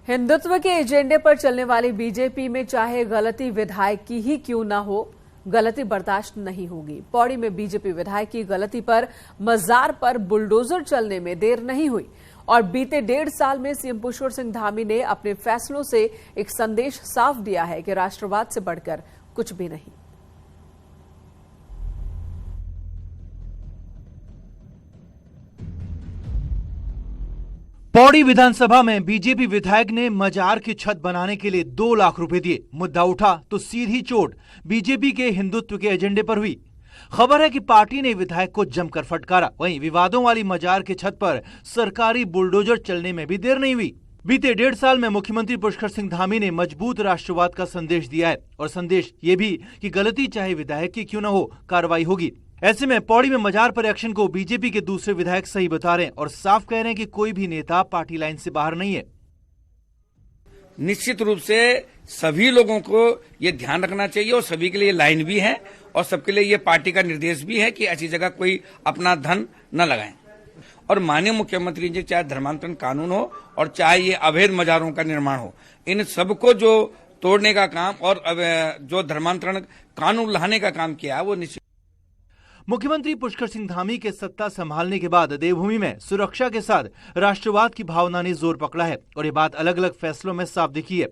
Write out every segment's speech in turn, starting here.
हिंदुत्व के एजेंडे पर चलने वाली बीजेपी में चाहे गलती विधायक की ही क्यों न हो, गलती बर्दाश्त नहीं होगी। पौड़ी में बीजेपी विधायक की गलती पर मजार पर बुलडोजर चलने में देर नहीं हुई और बीते 1.5 साल में सीएम पुष्कर सिंह धामी ने अपने फैसलों से एक संदेश साफ दिया है कि राष्ट्रवाद से बढ़कर कुछ भी नहीं। पौड़ी विधानसभा में बीजेपी विधायक ने मजार की छत बनाने के लिए 2 लाख रुपए दिए। मुद्दा उठा तो सीधी चोट बीजेपी के हिंदुत्व के एजेंडे पर हुई। खबर है कि पार्टी ने विधायक को जमकर फटकारा। वहीं विवादों वाली मजार की छत पर सरकारी बुलडोजर चलने में भी देर नहीं हुई। बीते 1.5 साल में मुख्यमंत्री पुष्कर सिंह धामी ने मजबूत राष्ट्रवाद का संदेश दिया है और संदेश ये भी कि गलती चाहे विधायक की क्यों न हो, कार्रवाई होगी। ऐसे में पौड़ी में मजार पर एक्शन को बीजेपी के दूसरे विधायक सही बता रहे हैं और साफ कह रहे हैं कि कोई भी नेता पार्टी लाइन से बाहर नहीं है। निश्चित रूप से सभी लोगों को ये ध्यान रखना चाहिए और सभी के लिए लाइन भी है और सबके लिए ये पार्टी का निर्देश भी है कि ऐसी जगह कोई अपना धन न लगाए। और माननीय मुख्यमंत्री जी, चाहे धर्मांतरण कानून हो और चाहे ये अवैध मजारों का निर्माण हो, इन सबको जो तोड़ने का काम और जो धर्मांतरण कानून लाने का काम किया है वो निश्चित। मुख्यमंत्री पुष्कर सिंह धामी के सत्ता संभालने के बाद देवभूमि में सुरक्षा के साथ राष्ट्रवाद की भावना ने जोर पकड़ा है और ये बात अलग अलग फैसलों में साफ दिखी है।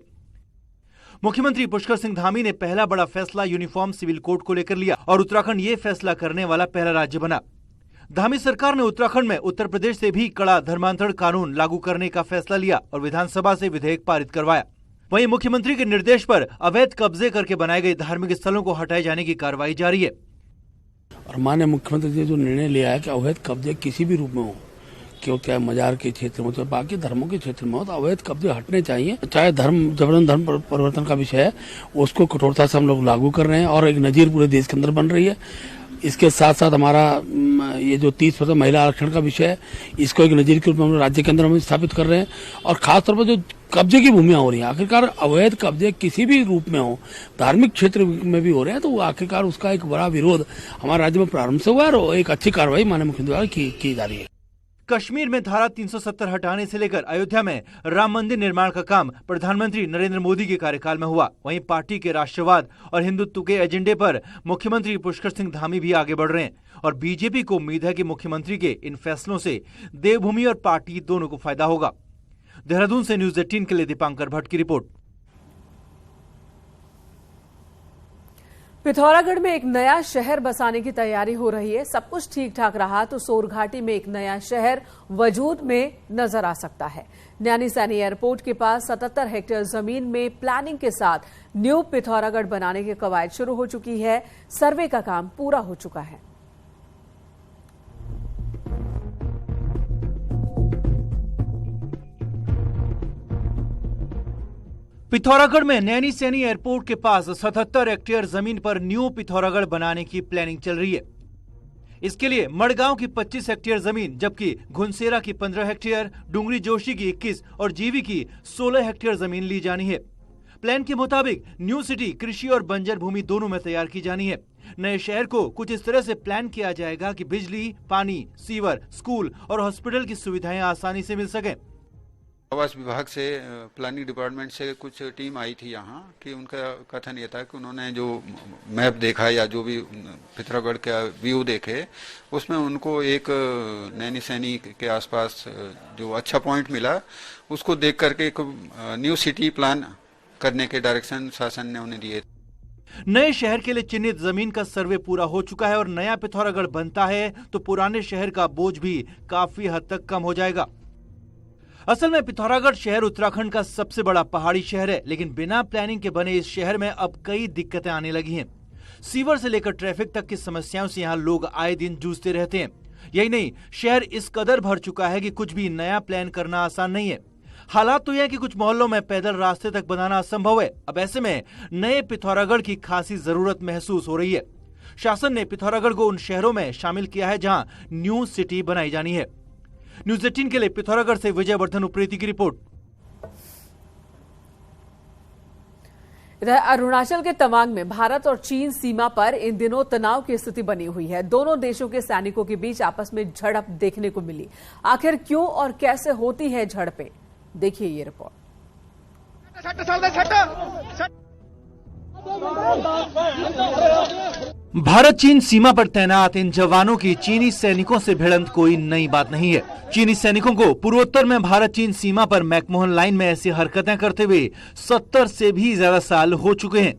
मुख्यमंत्री पुष्कर सिंह धामी ने पहला बड़ा फैसला यूनिफॉर्म सिविल कोड को लेकर लिया और उत्तराखंड ये फैसला करने वाला पहला राज्य बना। धामी सरकार ने उत्तराखंड में उत्तर प्रदेश से भी कड़ा धर्मांतरण कानून लागू करने का फैसला लिया और विधानसभा से विधेयक पारित करवाया। वहीं मुख्यमंत्री के निर्देश पर अवैध कब्जे करके बनाए गए धार्मिक स्थलों को हटाए जाने की कार्रवाई जारी है। और माननीय मुख्यमंत्री जी ने जो निर्णय लिया है कि अवैध कब्जे किसी भी रूप में हो, क्यों क्या मजार के क्षेत्र में, तो बाकी धर्मों के क्षेत्र में हो, तो अवैध कब्जे हटने चाहिए। चाहे जबरन धर्म परिवर्तन का विषय है, उसको कठोरता से हम लोग लागू कर रहे हैं और एक नजीर पूरे देश के अंदर बन रही है। इसके साथ साथ हमारा ये जो 30% महिला आरक्षण का विषय है, इसको एक नजीर के रूप में हम राज्य के अंदर हम स्थापित कर रहे हैं। और खासतौर पर जो कब्जे की भूमियां हो रही हैं, आखिरकार अवैध कब्जे किसी भी रूप में हो, धार्मिक क्षेत्र में भी हो रहे हैं, तो वो आखिरकार उसका एक बड़ा विरोध हमारे राज्य में प्रारंभ से हुआ है और एक अच्छी कार्रवाई माननीय मुख्यमंत्री द्वारा की जा रही है। कश्मीर में धारा 370 हटाने से लेकर अयोध्या में राम मंदिर निर्माण का काम प्रधानमंत्री नरेंद्र मोदी के कार्यकाल में हुआ। वहीं पार्टी के राष्ट्रवाद और हिंदुत्व के एजेंडे पर मुख्यमंत्री पुष्कर सिंह धामी भी आगे बढ़ रहे हैं और बीजेपी को उम्मीद है कि मुख्यमंत्री के इन फैसलों से देवभूमि और पार्टी दोनों को फायदा होगा। देहरादून से न्यूज 18 के लिए दीपांकर भट्ट की रिपोर्ट। पिथौरागढ़ में एक नया शहर बसाने की तैयारी हो रही है। सब कुछ ठीक ठाक रहा तो सोरघाटी में एक नया शहर वजूद में नजर आ सकता है। नैनी सैनी एयरपोर्ट के पास 77 हेक्टेयर जमीन में प्लानिंग के साथ न्यू पिथौरागढ़ बनाने की कवायद शुरू हो चुकी है। सर्वे का काम पूरा हो चुका है। पिथौरागढ़ में नैनी सैनी एयरपोर्ट के पास 77 हेक्टेयर जमीन पर न्यू पिथौरागढ़ बनाने की प्लानिंग चल रही है। इसके लिए मड़गांव की 25 हेक्टेयर जमीन, जबकि घुनसेरा की 15 हेक्टेयर, डुंगरी जोशी की 21 और जीवी की 16 हेक्टेयर जमीन ली जानी है। प्लान के मुताबिक न्यू सिटी कृषि और बंजर भूमि दोनों में तैयार की जानी है। नए शहर को कुछ इस तरह से प्लान किया जाएगा कि बिजली, पानी, सीवर, स्कूल और हॉस्पिटल की सुविधाएं आसानी से मिल सके। आवास विभाग से, प्लानिंग डिपार्टमेंट से कुछ टीम आई थी यहाँ कि उनका कथन ये था कि उन्होंने जो मैप देखा या जो भी पिथौरागढ़ का व्यू देखे, उसमें उनको एक नैनी सैनी के आसपास जो अच्छा पॉइंट मिला, उसको देख करके एक न्यू सिटी प्लान करने के डायरेक्शन शासन ने उन्हें दिए। नए शहर के लिए चिन्हित जमीन का सर्वे पूरा हो चुका है और नया पिथौरागढ़ बनता है तो पुराने शहर का बोझ भी काफी हद तक कम हो जाएगा। असल में पिथौरागढ़ शहर उत्तराखंड का सबसे बड़ा पहाड़ी शहर है, लेकिन बिना प्लानिंग के बने इस शहर में अब कई दिक्कतें आने लगी हैं। सीवर से लेकर ट्रैफिक तक की समस्याओं से यहाँ लोग आए दिन जूझते रहते हैं। यही नहीं, शहर इस कदर भर चुका है कि कुछ भी नया प्लान करना आसान नहीं है। हालात तो यह है कि कुछ मोहल्लों में पैदल रास्ते तक बनाना असंभव है। अब ऐसे में नए पिथौरागढ़ की खासी जरूरत महसूस हो रही है। शासन ने पिथौरागढ़ को उन शहरों में शामिल किया है जहाँ न्यू सिटी बनाई जानी है। न्यूज 18 के लिए पिथौरागढ़ से विजयवर्धन उप्रेती की रिपोर्ट। इधर अरुणाचल के तवांग में भारत और चीन सीमा पर इन दिनों तनाव की स्थिति बनी हुई है। दोनों देशों के सैनिकों के बीच आपस में झड़प देखने को मिली। आखिर क्यों और कैसे होती है झड़पें, देखिए ये रिपोर्ट। भारत चीन सीमा पर तैनात इन जवानों की चीनी सैनिकों से भिड़ंत कोई नई बात नहीं है। चीनी सैनिकों को पूर्वोत्तर में भारत चीन सीमा पर मैकमोहन लाइन में ऐसी हरकतें करते हुए 70 से भी ज्यादा साल हो चुके हैं।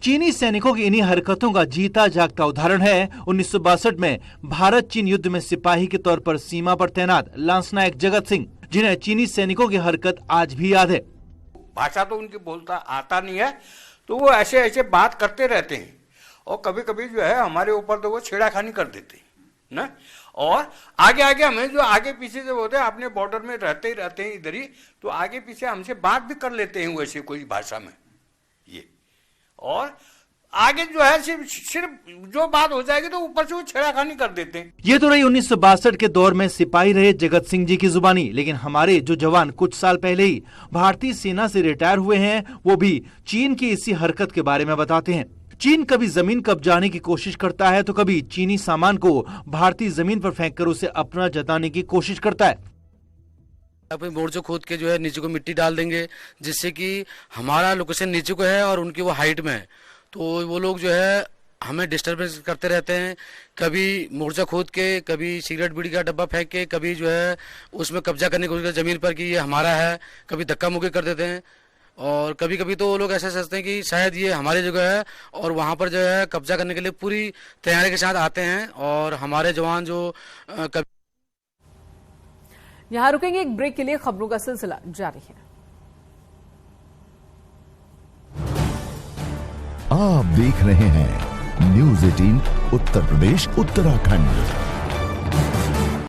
चीनी सैनिकों की इन्हीं हरकतों का जीता जागता उदाहरण है 1962 में भारत चीन युद्ध में सिपाही के तौर पर सीमा पर तैनात लांसनायक जगत सिंह, जिन्हें चीनी सैनिकों की हरकत आज भी याद है। भाषा तो उनकी बोलता आता नहीं है, तो वो ऐसे ऐसे बात करते रहते हैं और कभी कभी जो है हमारे ऊपर तो वो छेड़ाखानी कर देते हैं ना। और आगे आगे हमें जो आगे पीछे से होते हैं, अपने बॉर्डर में रहते ही रहते हैं इधर ही, तो आगे पीछे हमसे बात भी कर लेते हैं वैसे कोई भाषा में ये। और आगे जो है सिर्फ जो बात हो जाएगी तो ऊपर से वो छेड़ाखानी कर देते हैं। ये तो रही 1962 के दौर में सिपाही रहे जगत सिंह जी की जुबानी, लेकिन हमारे जो जवान कुछ साल पहले ही भारतीय सेना से रिटायर हुए हैं, वो भी चीन की इसी हरकत के बारे में बताते हैं। चीन कभी जमीन कब्जाने की कोशिश करता है तो कभी चीनी सामान को भारतीय जमीन पर फेंककर उसे अपना जताने की कोशिश करता है। अपने मोर्चो खोद के जो है नीचे को मिट्टी डाल देंगे, जिससे कि हमारा लोकेशन नीचे को है और उनकी वो हाइट में है, तो वो लोग जो है हमें डिस्टर्बेंस करते रहते हैं। कभी मोर्चा खोद के, कभी सिगरेट बीड़ी का डब्बा फेंक के, कभी जो है उसमें कब्जा करने की कोशिश जमीन पर कि ये हमारा है, कभी धक्का मुक्की कर देते हैं। और कभी कभी तो वो लोग ऐसे सोचते हैं कि शायद ये हमारी जगह है और वहाँ पर जो है कब्जा करने के लिए पूरी तैयारी के साथ आते हैं। और हमारे जवान जो यहाँ रुकेंगे एक ब्रेक के लिए, खबरों का सिलसिला जारी है। आप देख रहे हैं न्यूज़ 18 उत्तर प्रदेश उत्तराखंड।